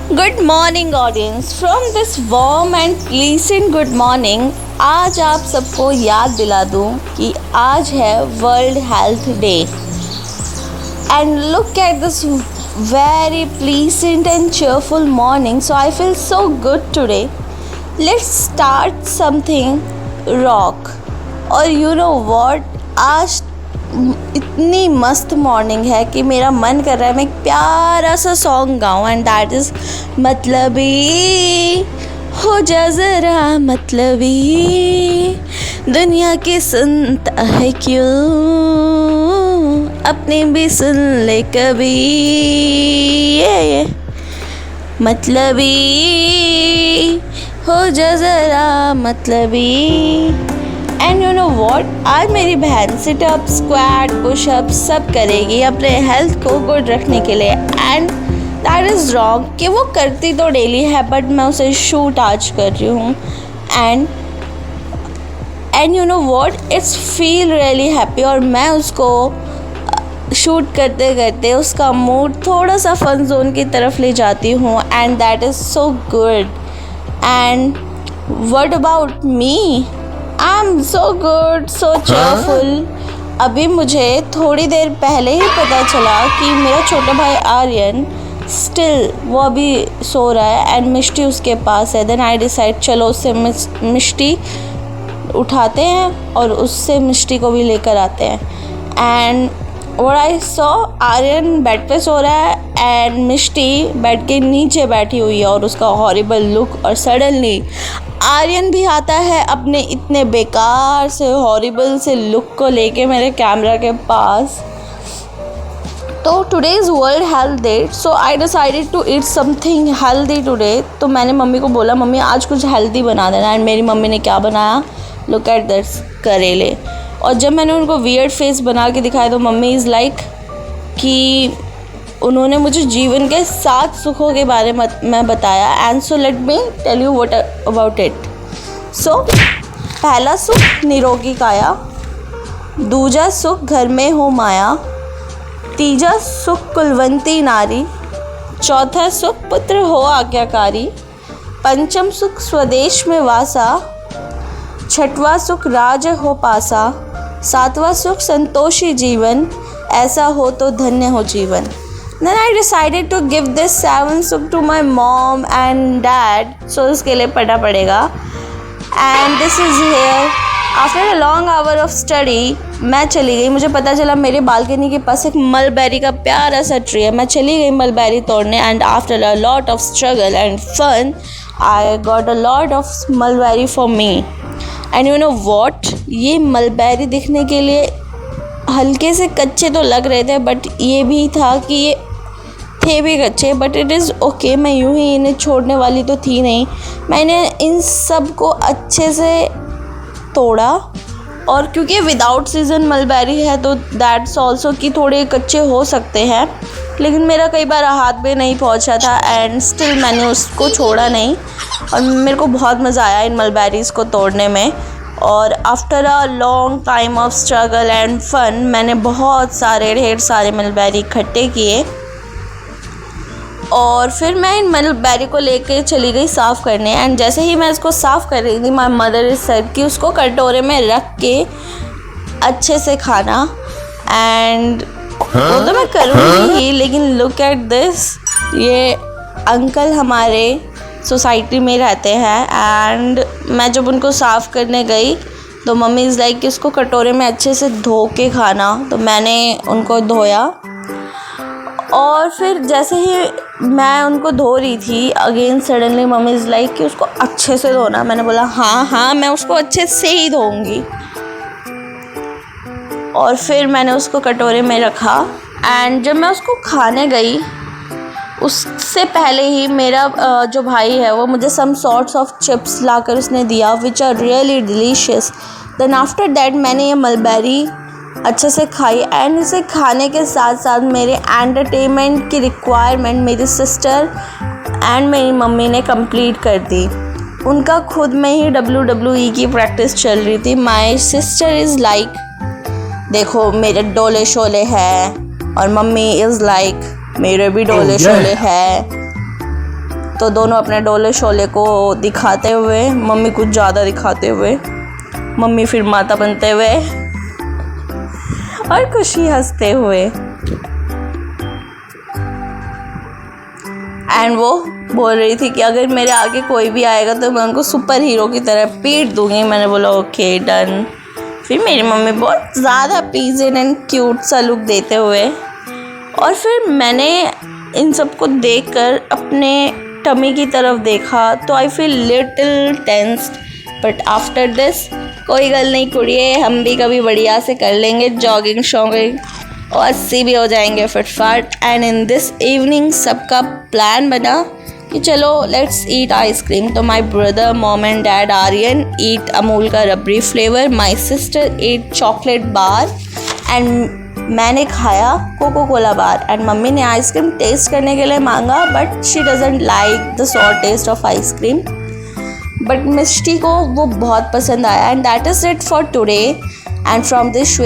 Good morning audience from this warm and pleasant good morning. आज आप सबको याद दिला दूं कि आज है world health day and look at this very pleasant and cheerful morning, so I feel so good today. Let's start something rock. और you know what, आज इतनी मस्त मॉर्निंग है कि मेरा मन कर रहा है मैं एक प्यारा सा सॉन्ग गाऊं, एंड दैट इज़ मतलबी हो जा ज़रा मतलबी, दुनिया की सुनता है क्यों, अपने भी सुन ले कभी, ये मतलबी हो जा ज़रा मतलबी। एंड यू नो वॉट, आज मेरी बहन सिटअप स्क्वाट पुशअप सब करेगी अपने हेल्थ को गुड रखने के लिए, एंड दैट इज़ रॉन्ग कि वो करती तो डेली है बट मैं उसे शूट आज कर रही हूँ। And you know what, it's feel really happy, और मैं उसको शूट करते करते उसका मूड थोड़ा सा फन जोन की तरफ ले जाती हूँ, and that is so good. And what about me, I am so good, so cheerful. अभी मुझे थोड़ी देर पहले ही पता चला कि मेरा छोटा भाई आर्यन स्टिल वो अभी सो रहा है एंड मिष्टी उसके पास है। देन आई डिसाइड चलो उससे मिष्टी उठाते हैं और उससे मिष्टी को भी लेकर आते हैं। And what I saw, Aryan bed पे सो रहा है एंड मिष्टी बेड के नीचे बैठी हुई है और उसका हॉरिबल लुक, और सडनली आर्यन भी आता है अपने इतने बेकार से हॉरिबल से लुक को लेके मेरे कैमरा के पास। तो today is world health day, so I decided to eat something healthy today. तो मैंने मम्मी को बोला मम्मी आज कुछ हेल्दी बना देना, एंड मेरी मम्मी ने क्या बनाया, लुक एट दिस, करेले। और जब मैंने उनको वियर्ड फेस बना के दिखाया तो मम्मी इज़ लाइक कि उन्होंने मुझे जीवन के 7 सुखों के बारे में बताया, and so let me tell you what about it. So पहला सुख निरोगी काया, दूजा सुख घर में हो माया, तीजा सुख कुलवंती नारी, चौथा सुख पुत्र हो आज्ञाकारी, पंचम सुख स्वदेश में वासा, छठवां सुख राज हो पासा, सातवां सुख संतोषी जीवन, ऐसा हो तो धन्य हो जीवन। Then I decided to give this 7 सुख to my mom and dad, so इसके लिए पढ़ना पड़ेगा। And this is here after a long hour of study, मैं चली गई, मुझे पता चला मेरे बालकनी के पास एक मलबेरी का प्यारा सा ट्री है, मैं चली गई मलबेरी तोड़ने, and after a lot of struggle and fun I got a lot of mulberry for me. And you know what, ये मलबेरी दिखने के लिए हल्के से कच्चे तो लग रहे थे, बट ये भी था कि ये थे भी कच्चे, बट इट इज़ ओके। मैं यूं ही इन्हें छोड़ने वाली तो थी नहीं, मैंने इन सब को अच्छे से तोड़ा, और क्योंकि विदाउट सीज़न मलबेरी है तो दैट्स ऑल्सो कि थोड़े कच्चे हो सकते हैं, लेकिन मेरा कई बार हाथ में नहीं पहुंचा था, एंड स्टिल मैंने उसको छोड़ा नहीं, और मेरे को बहुत मज़ा आया इन मलबेरीज़ को तोड़ने में। और after a long time of struggle and fun मैंने बहुत सारे ढेर सारे मलबेरी इकट्ठे किए, और फिर मैं इन मलबेरी को लेके चली गई साफ़ करने। एंड जैसे ही मैं इसको साफ़ कर रही थी, माय मदर इज सेड कि उसको कटोरे में रख के अच्छे से खाना, एंड वो तो मैं करूँगी ही, लेकिन लुक एट दिस, ये अंकल हमारे सोसाइटी में रहते हैं, एंड मैं जब उनको साफ़ करने गई तो मम्मी इज़ लाइक कि उसको कटोरे में अच्छे से धो के खाना, तो मैंने उनको धोया, और फिर जैसे ही मैं उनको धो रही थी again suddenly mummy is like कि उसको अच्छे से धोना। मैंने बोला हाँ मैं उसको अच्छे से ही धोऊंगी, और फिर मैंने उसको कटोरे में रखा, एंड जब मैं उसको खाने गई उससे पहले ही मेरा जो भाई है वो मुझे सम सॉर्ट्स ऑफ चिप्स लाकर उसने दिया which are really delicious. Then after that मैंने ये मलबेरी अच्छे से खाई, एंड इसे खाने के साथ साथ मेरे एंटरटेनमेंट की रिक्वायरमेंट मेरी सिस्टर एंड मेरी मम्मी ने कंप्लीट कर दी। उनका खुद में ही WWE की प्रैक्टिस चल रही थी। माई सिस्टर इज़ लाइक देखो मेरे डोले शोले हैं, और मम्मी इज़ लाइक मेरे भी डोले शोले हैं। तो दोनों अपने डोले शोले को दिखाते हुए, मम्मी कुछ ज़्यादा दिखाते हुए, मम्मी फिर माता बनते हुए और खुशी हंसते हुए। एंड वो बोल रही थी कि अगर मेरे आगे कोई भी आएगा तो मैं उनको सुपर हीरो की तरह पीट दूंगी। मैंने बोला ओके डन। फिर मेरी मम्मी बहुत ज़्यादा पीजेंट एंड क्यूट सा लुक देते हुए, और फिर मैंने इन सब को देखकर अपने टमी की तरफ देखा तो I feel little tensed, but after this कोई गल नहीं कुड़िए, हम भी कभी बढ़िया से कर लेंगे जॉगिंग शॉगिंग और 80 भी हो जाएंगे फटफट। एंड इन दिस इवनिंग सबका प्लान बना कि चलो लेट्स ईट आइसक्रीम। तो my brother, mom and dad, Aryan eat Amul का rabri flavour, my sister eat chocolate bar and मैंने खाया कोको कोला बार। एंड मम्मी ने आइसक्रीम टेस्ट करने के लिए मांगा, but she doesn't like the sour taste of ice cream, but Mishti को वो बहुत पसंद आया। And that is it for today and from this